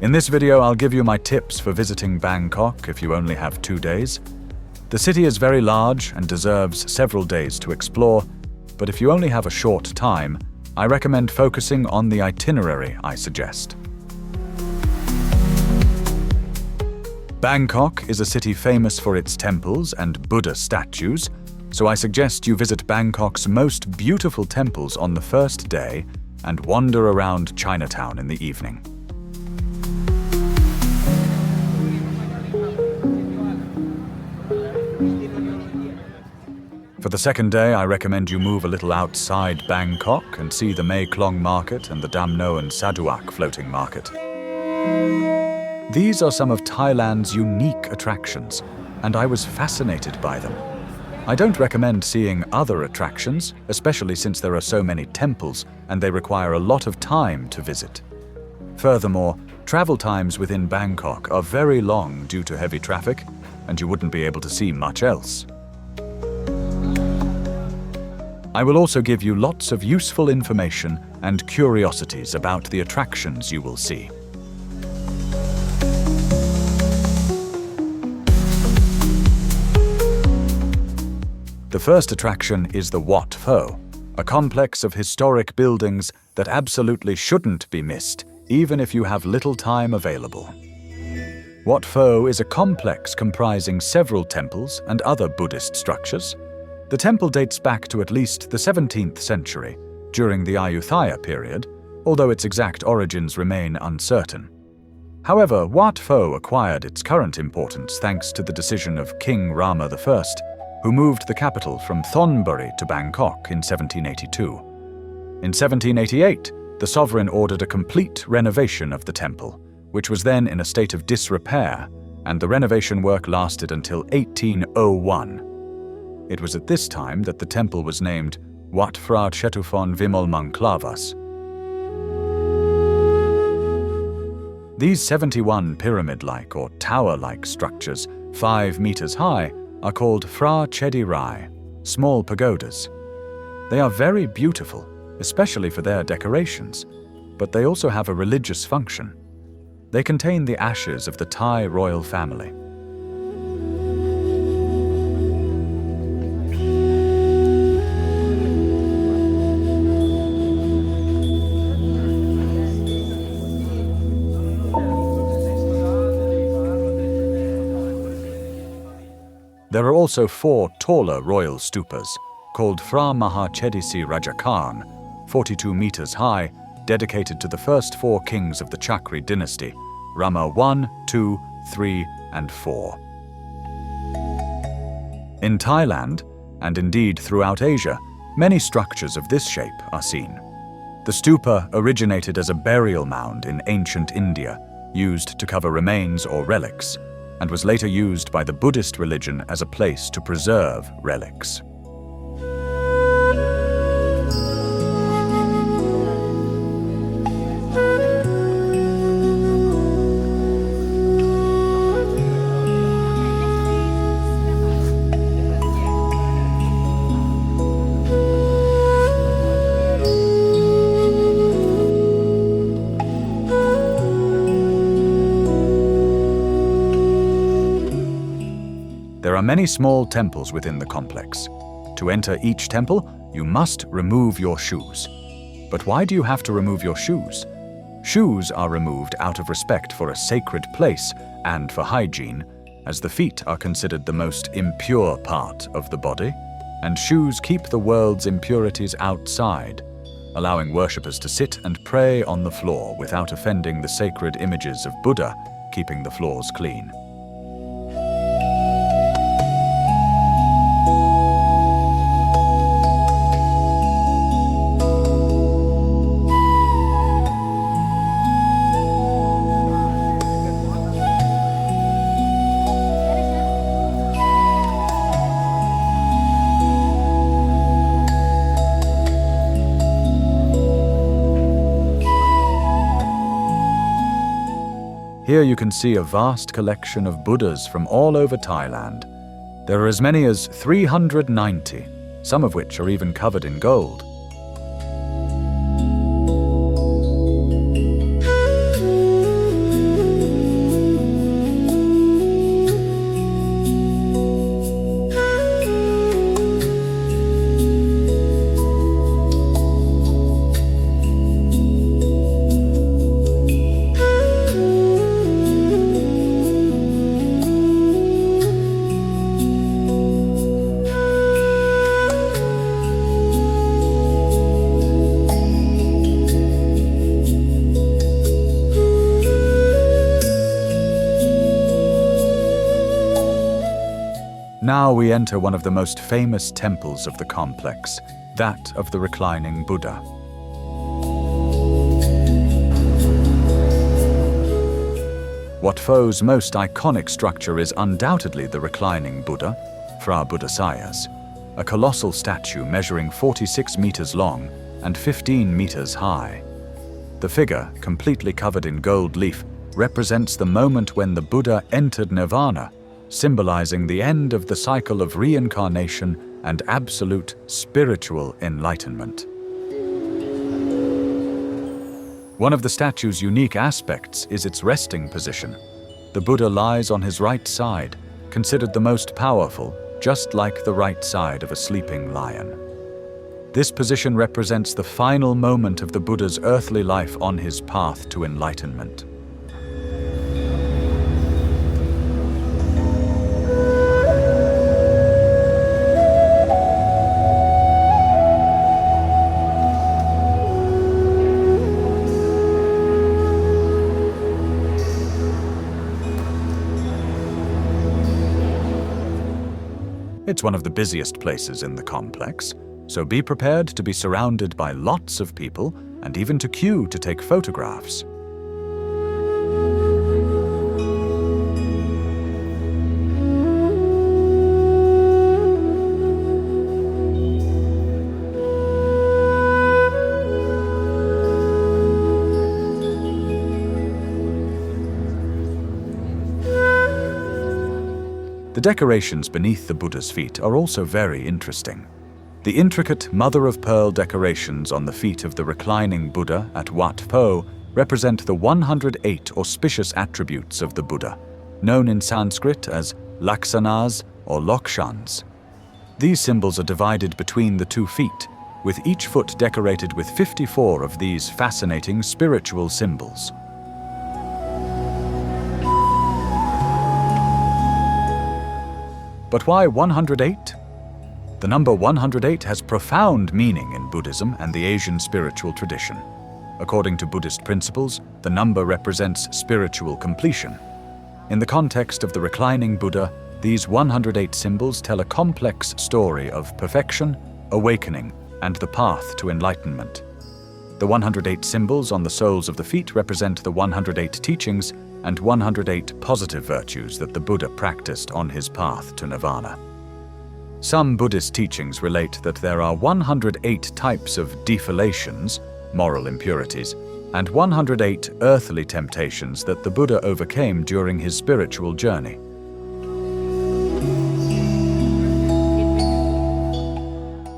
In this video, I'll give you my tips for visiting Bangkok if you only have 2 days. The city is very large and deserves several days to explore, but if you only have a short time, I recommend focusing on the itinerary I suggest. Bangkok is a city famous for its temples and Buddha statues, so I suggest you visit Bangkok's most beautiful temples on the first day and wander around Chinatown in the evening. For the second day, I recommend you move a little outside Bangkok and see the Mae Klong market and the Damnoen Saduak floating market. These are some of Thailand's unique attractions, and I was fascinated by them. I don't recommend seeing other attractions, especially since there are so many temples and they require a lot of time to visit. Furthermore, travel times within Bangkok are very long due to heavy traffic, and you wouldn't be able to see much else. I will also give you lots of useful information and curiosities about the attractions you will see. The first attraction is the Wat Pho, a complex of historic buildings that absolutely shouldn't be missed, even if you have little time available. Wat Pho is a complex comprising several temples and other Buddhist structures. The temple dates back to at least the 17th century, during the Ayutthaya period, although its exact origins remain uncertain. However, Wat Pho acquired its current importance thanks to the decision of King Rama I, who moved the capital from Thonburi to Bangkok in 1782. In 1788, the sovereign ordered a complete renovation of the temple, which was then in a state of disrepair, and the renovation work lasted until 1801. It was at this time that the temple was named Wat Phra Chetufon Vimal Mangklavas. These 71 pyramid-like or tower-like structures, 5 meters high, are called Phra Chedi Rai, small pagodas. They are very beautiful, especially for their decorations, but they also have a religious function. They contain the ashes of the Thai royal family. There are also 4 taller royal stupas, called Phra Maha Chedisi Rajakarn, 42 meters high, dedicated to the first 4 kings of the Chakri dynasty, Rama I, II, III, and IV. In Thailand, and indeed throughout Asia, many structures of this shape are seen. The stupa originated as a burial mound in ancient India, used to cover remains or relics, and was later used by the Buddhist religion as a place to preserve relics. There are many small temples within the complex. To enter each temple, you must remove your shoes. But why do you have to remove your shoes? Shoes are removed out of respect for a sacred place and for hygiene, as the feet are considered the most impure part of the body, and shoes keep the world's impurities outside, allowing worshippers to sit and pray on the floor without offending the sacred images of Buddha, keeping the floors clean. Here you can see a vast collection of Buddhas from all over Thailand. There are as many as 390, some of which are even covered in gold. Now we enter one of the most famous temples of the complex, that of the reclining Buddha. Wat Pho's most iconic structure is undoubtedly the reclining Buddha, Phra Buddhasayas, a colossal statue measuring 46 meters long and 15 meters high. The figure, completely covered in gold leaf, represents the moment when the Buddha entered nirvana, symbolizing the end of the cycle of reincarnation and absolute spiritual enlightenment. One of the statue's unique aspects is its resting position. The Buddha lies on his right side, considered the most powerful, just like the right side of a sleeping lion. This position represents the final moment of the Buddha's earthly life on his path to enlightenment. It's one of the busiest places in the complex, so be prepared to be surrounded by lots of people and even to queue to take photographs. The decorations beneath the Buddha's feet are also very interesting. The intricate mother-of-pearl decorations on the feet of the reclining Buddha at Wat Pho represent the 108 auspicious attributes of the Buddha, known in Sanskrit as laksanas or lokshans. These symbols are divided between the 2 feet, with each foot decorated with 54 of these fascinating spiritual symbols. But why 108? The number 108 has profound meaning in Buddhism and the Asian spiritual tradition. According to Buddhist principles, the number represents spiritual completion. In the context of the reclining Buddha, these 108 symbols tell a complex story of perfection, awakening, and the path to enlightenment. The 108 symbols on the soles of the feet represent the 108 teachings and 108 positive virtues that the Buddha practiced on his path to nirvana. Some Buddhist teachings relate that there are 108 types of defilations, moral impurities, and 108 earthly temptations that the Buddha overcame during his spiritual journey.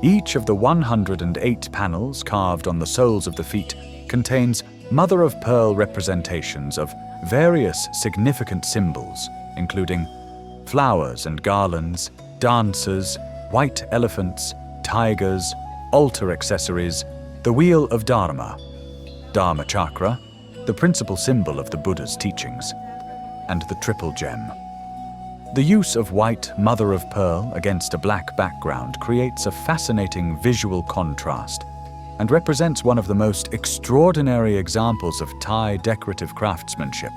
Each of the 108 panels carved on the soles of the feet contains mother-of-pearl representations of various significant symbols, including flowers and garlands, dancers, white elephants, tigers, altar accessories, the wheel of Dharma, Dharma chakra, the principal symbol of the Buddha's teachings, and the triple gem. The use of white mother-of-pearl against a black background creates a fascinating visual contrast and represents one of the most extraordinary examples of Thai decorative craftsmanship.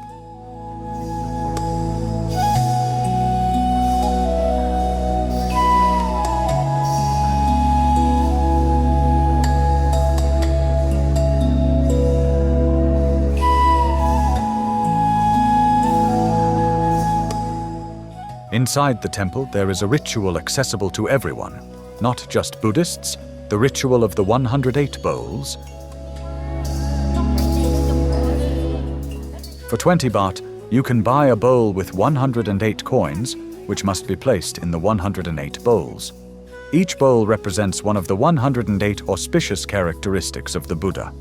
Inside the temple, there is a ritual accessible to everyone, not just Buddhists, the ritual of the 108 bowls. For 20 baht, you can buy a bowl with 108 coins, which must be placed in the 108 bowls. Each bowl represents one of the 108 auspicious characteristics of the Buddha.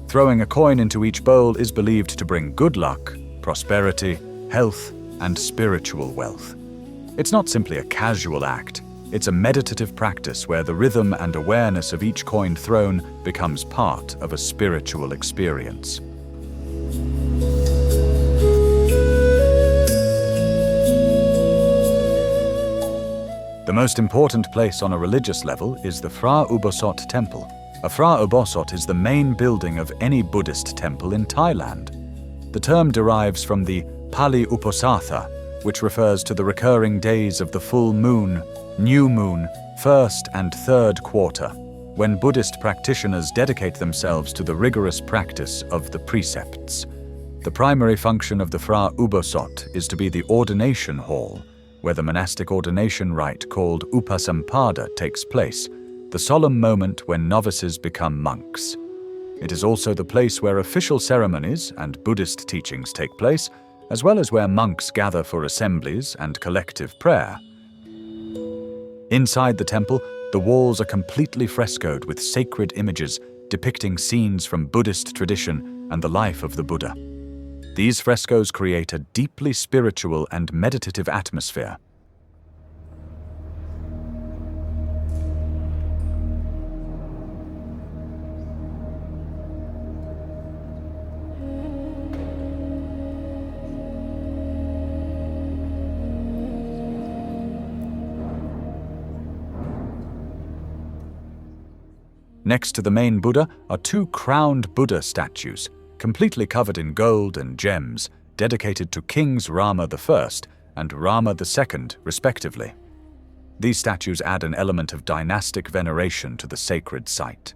Throwing a coin into each bowl is believed to bring good luck, prosperity, health, and spiritual wealth. It's not simply a casual act. It's a meditative practice where the rhythm and awareness of each coin thrown becomes part of a spiritual experience. The most important place on a religious level is the Phra Ubosot temple. A Phra Ubosot is the main building of any Buddhist temple in Thailand. The term derives from the Pali Uposatha, which refers to the recurring days of the full moon, new moon, first and third quarter, when Buddhist practitioners dedicate themselves to the rigorous practice of the precepts. The primary function of the Phra Ubosot is to be the ordination hall, where the monastic ordination rite called Upasampada takes place, the solemn moment when novices become monks. It is also the place where official ceremonies and Buddhist teachings take place, as well as where monks gather for assemblies and collective prayer. Inside the temple, the walls are completely frescoed with sacred images depicting scenes from Buddhist tradition and the life of the Buddha. These frescoes create a deeply spiritual and meditative atmosphere. Next to the main Buddha are two crowned Buddha statues, completely covered in gold and gems, dedicated to Kings Rama I and Rama II, respectively. These statues add an element of dynastic veneration to the sacred site.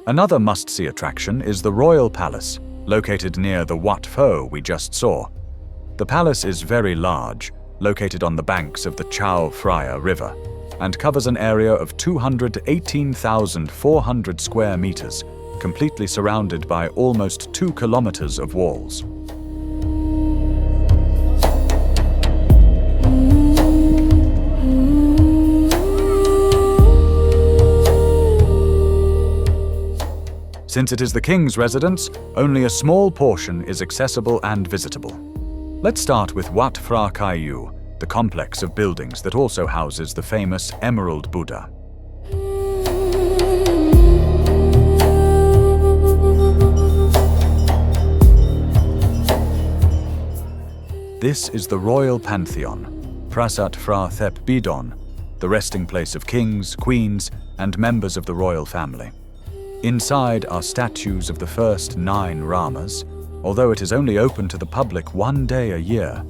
Another must-see attraction is the Royal Palace, located near the Wat Pho we just saw. The palace is very large, located on the banks of the Chao Phraya River, and covers an area of 218,400 square meters, completely surrounded by almost 2 kilometers of walls. Since it is the king's residence, only a small portion is accessible and visitable. Let's start with Wat Phra Kayu, the complex of buildings that also houses the famous Emerald Buddha. This is the Royal Pantheon, Prasat Phra Thep Bidon, the resting place of kings, queens, and members of the royal family. Inside are statues of the first 9 Ramas, although it is only open to the public 1 day a year.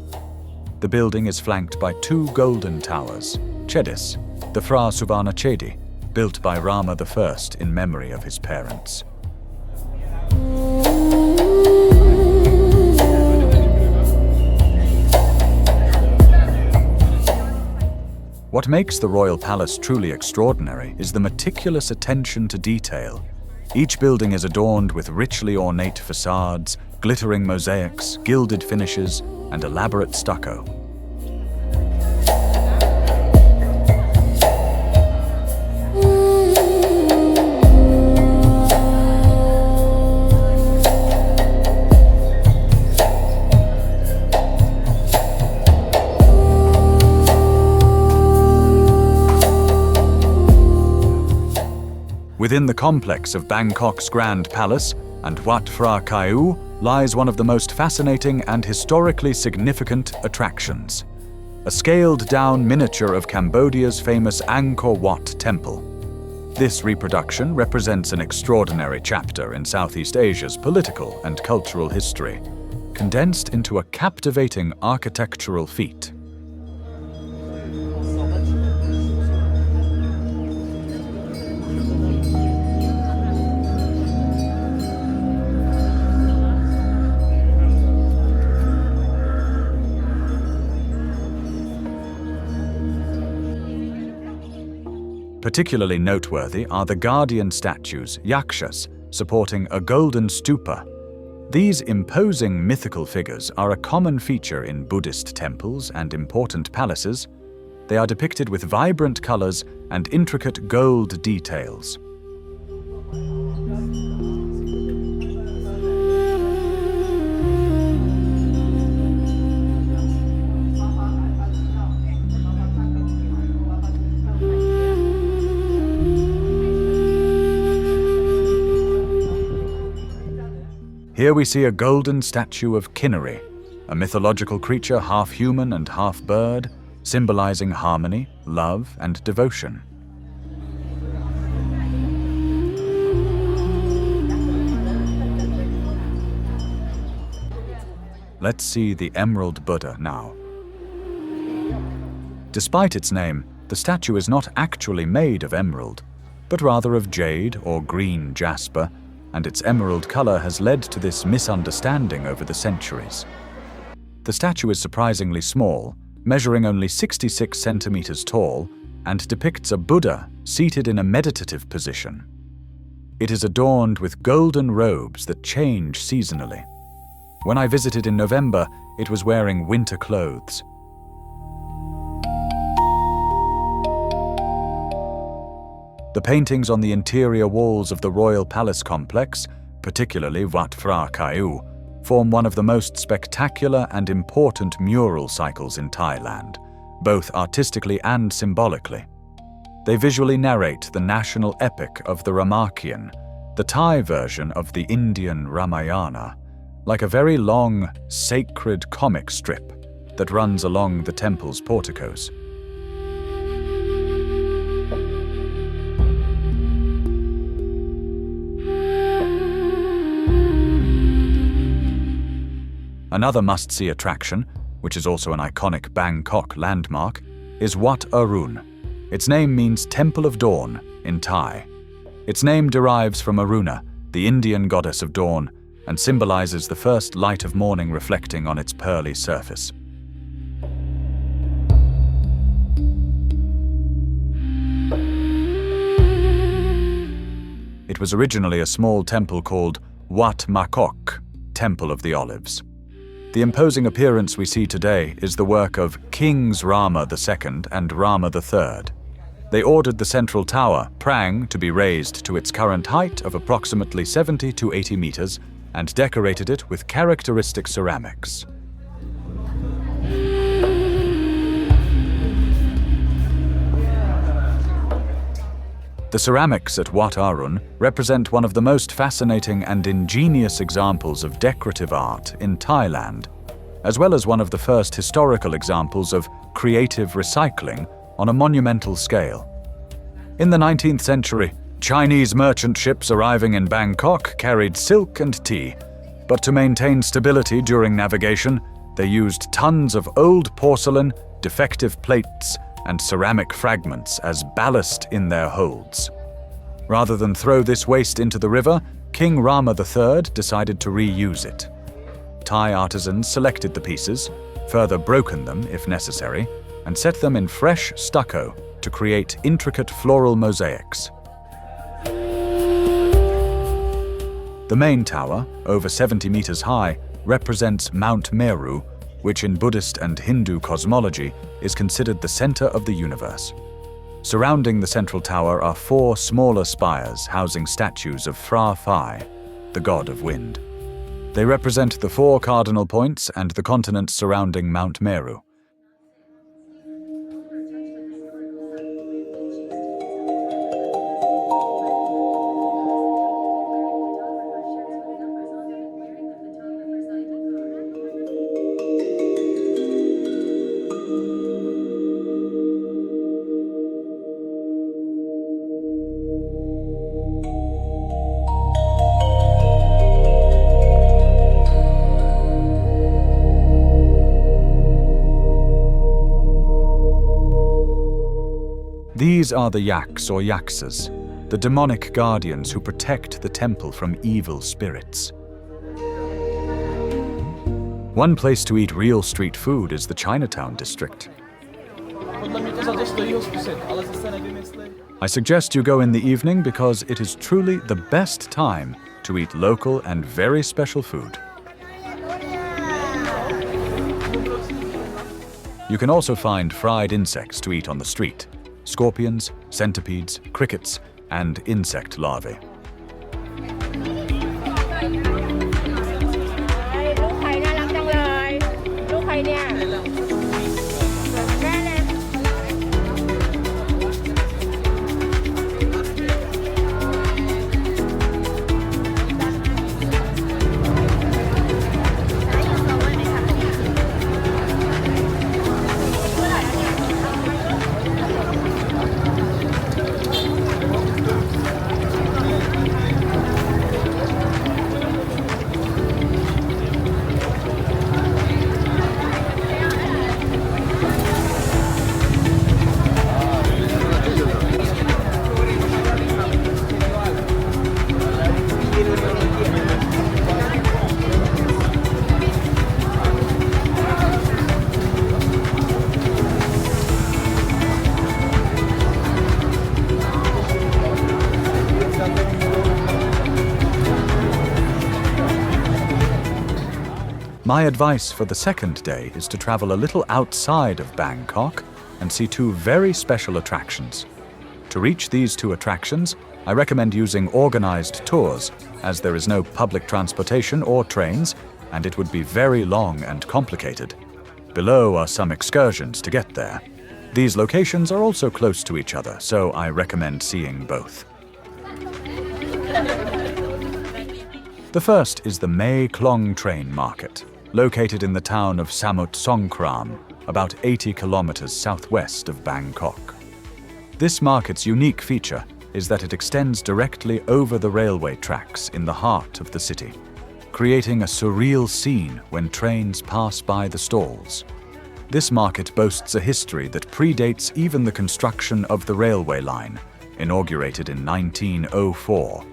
The building is flanked by 2 golden towers, Chedis, the Phra Suvarna Chedi, built by Rama I in memory of his parents. What makes the royal palace truly extraordinary is the meticulous attention to detail. Each building is adorned with richly ornate facades, glittering mosaics, gilded finishes, and elaborate stucco. Within the complex of Bangkok's Grand Palace and Wat Phra Kayu lies one of the most fascinating and historically significant attractions, a scaled-down miniature of Cambodia's famous Angkor Wat Temple. This reproduction represents an extraordinary chapter in Southeast Asia's political and cultural history, condensed into a captivating architectural feat. Particularly noteworthy are the guardian statues, yakshas, supporting a golden stupa. These imposing mythical figures are a common feature in Buddhist temples and important palaces. They are depicted with vibrant colors and intricate gold details. Here we see a golden statue of Kinnari, a mythological creature half human and half bird, symbolizing harmony, love, and devotion. Let's see the Emerald Buddha now. Despite its name, the statue is not actually made of emerald, but rather of jade or green jasper, and its emerald color has led to this misunderstanding over the centuries. The statue is surprisingly small, measuring only 66 centimeters tall, and depicts a Buddha seated in a meditative position. It is adorned with golden robes that change seasonally. When I visited in November, it was wearing winter clothes. The paintings on the interior walls of the royal palace complex, particularly Wat Pho, form one of the most spectacular and important mural cycles in Thailand, both artistically and symbolically. They visually narrate the national epic of the Ramakien, the Thai version of the Indian Ramayana, like a very long, sacred comic strip that runs along the temple's porticos. Another must-see attraction, which is also an iconic Bangkok landmark, is Wat Arun. Its name means Temple of Dawn in Thai. Its name derives from Aruna, the Indian goddess of dawn, and symbolizes the first light of morning reflecting on its pearly surface. It was originally a small temple called Wat Makok, Temple of the Olives. The imposing appearance we see today is the work of Kings Rama II and Rama III. They ordered the central tower, Prang, to be raised to its current height of approximately 70 to 80 meters and decorated it with characteristic ceramics. The ceramics at Wat Arun represent one of the most fascinating and ingenious examples of decorative art in Thailand, as well as one of the first historical examples of creative recycling on a monumental scale. In the 19th century, Chinese merchant ships arriving in Bangkok carried silk and tea, but to maintain stability during navigation, they used tons of old porcelain, defective plates, and ceramic fragments as ballast in their holds. Rather than throw this waste into the river, King Rama III decided to reuse it. Thai artisans selected the pieces, further broken them if necessary, and set them in fresh stucco to create intricate floral mosaics. The main tower, over 70 meters high, represents Mount Meru, which in Buddhist and Hindu cosmology is considered the center of the universe. Surrounding the central tower are 4 smaller spires housing statues of Phra Phai, the god of wind. They represent the 4 cardinal points and the continents surrounding Mount Meru. These are the yaks or yaksas, the demonic guardians who protect the temple from evil spirits. One place to eat real street food is the Chinatown district. I suggest you go in the evening because it is truly the best time to eat local and very special food. You can also find fried insects to eat on the street: scorpions, centipedes, crickets, and insect larvae. My advice for the second day is to travel a little outside of Bangkok and see two very special attractions. To reach these two attractions, I recommend using organized tours, as there is no public transportation or trains, and it would be very long and complicated. Below are some excursions to get there. These locations are also close to each other, so I recommend seeing both. The first is the Mae Klong train market, located in the town of Samut Songkhram, about 80 kilometers southwest of Bangkok. This market's unique feature is that it extends directly over the railway tracks in the heart of the city, creating a surreal scene when trains pass by the stalls. This market boasts a history that predates even the construction of the railway line, inaugurated in 1904.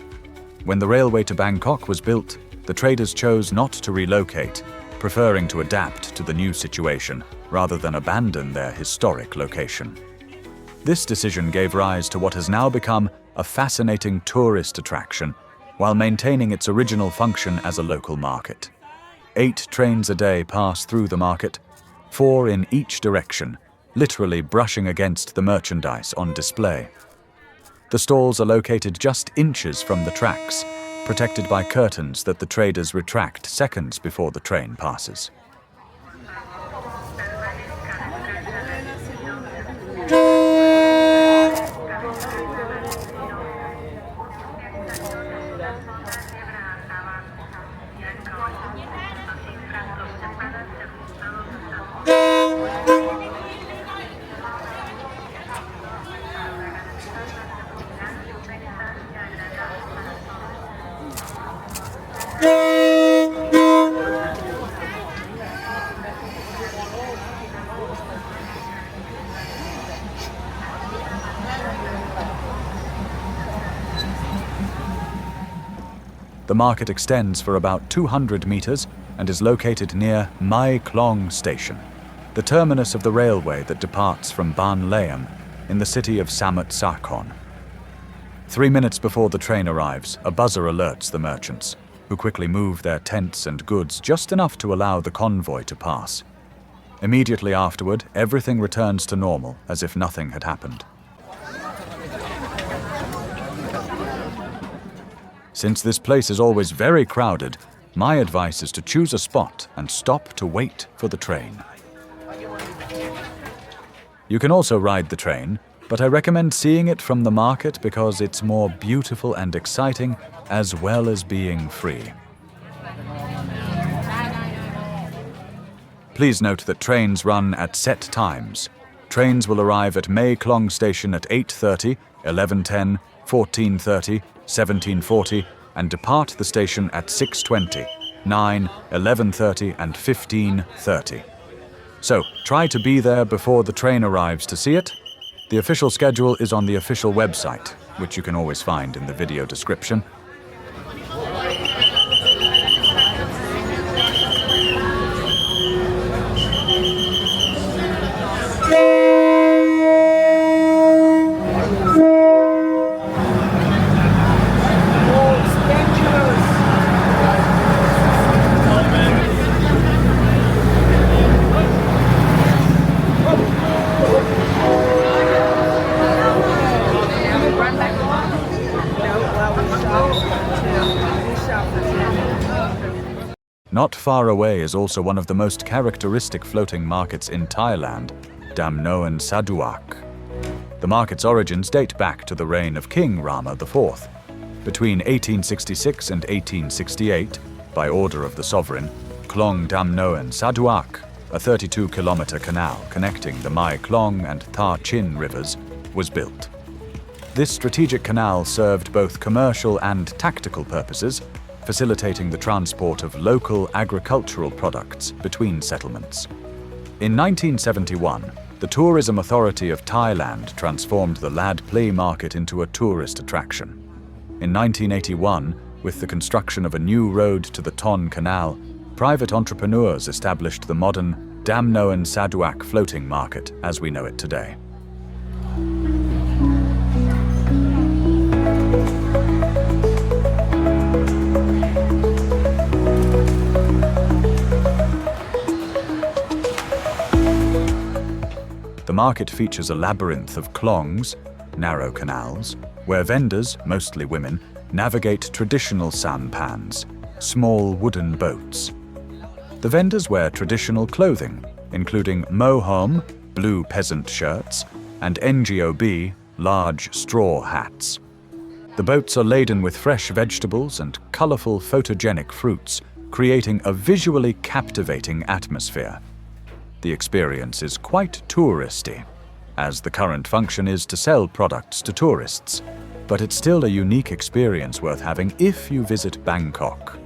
When the railway to Bangkok was built, the traders chose not to relocate, preferring to adapt to the new situation rather than abandon their historic location. This decision gave rise to what has now become a fascinating tourist attraction while maintaining its original function as a local market. 8 trains a day pass through the market, 4 in each direction, literally brushing against the merchandise on display. The stalls are located just inches from the tracks, protected by curtains that the traders retract seconds before the train passes. The market extends for about 200 meters and is located near Mae Klong station, the terminus of the railway that departs from Ban Laem in the city of Samut Sakhon. 3 minutes before the train arrives, a buzzer alerts the merchants, who quickly move their tents and goods just enough to allow the convoy to pass. Immediately afterward, everything returns to normal, as if nothing had happened. Since this place is always very crowded, my advice is to choose a spot and stop to wait for the train. You can also ride the train, but I recommend seeing it from the market because it's more beautiful and exciting, as well as being free. Please note that trains run at set times. Trains will arrive at Mae Klong station at 8:30, 11:10, 14:30, 17:40, and depart the station at 6:20, 9, 11:30, and 15:30. So, try to be there before the train arrives to see it. The official schedule is on the official website, which you can always find in the video description. Not far away is also one of the most characteristic floating markets in Thailand, Damnoen Saduak. The market's origins date back to the reign of King Rama IV. Between 1866 and 1868, by order of the sovereign, Klong Damnoen Saduak, a 32-kilometer canal connecting the Mae Klong and Tha Chin rivers, was built. This strategic canal served both commercial and tactical purposes, facilitating the transport of local agricultural products between settlements. In 1971, the Tourism Authority of Thailand transformed the Lad Plea market into a tourist attraction. In 1981, with the construction of a new road to the Ton Canal, private entrepreneurs established the modern Damnoen Saduak floating market as we know it today. The market features a labyrinth of klongs, narrow canals, where vendors, mostly women, navigate traditional sampans, small wooden boats. The vendors wear traditional clothing, including mohom, blue peasant shirts, and ngob, large straw hats. The boats are laden with fresh vegetables and colorful photogenic fruits, creating a visually captivating atmosphere. The experience is quite touristy, as the current function is to sell products to tourists, but it's still a unique experience worth having if you visit Bangkok.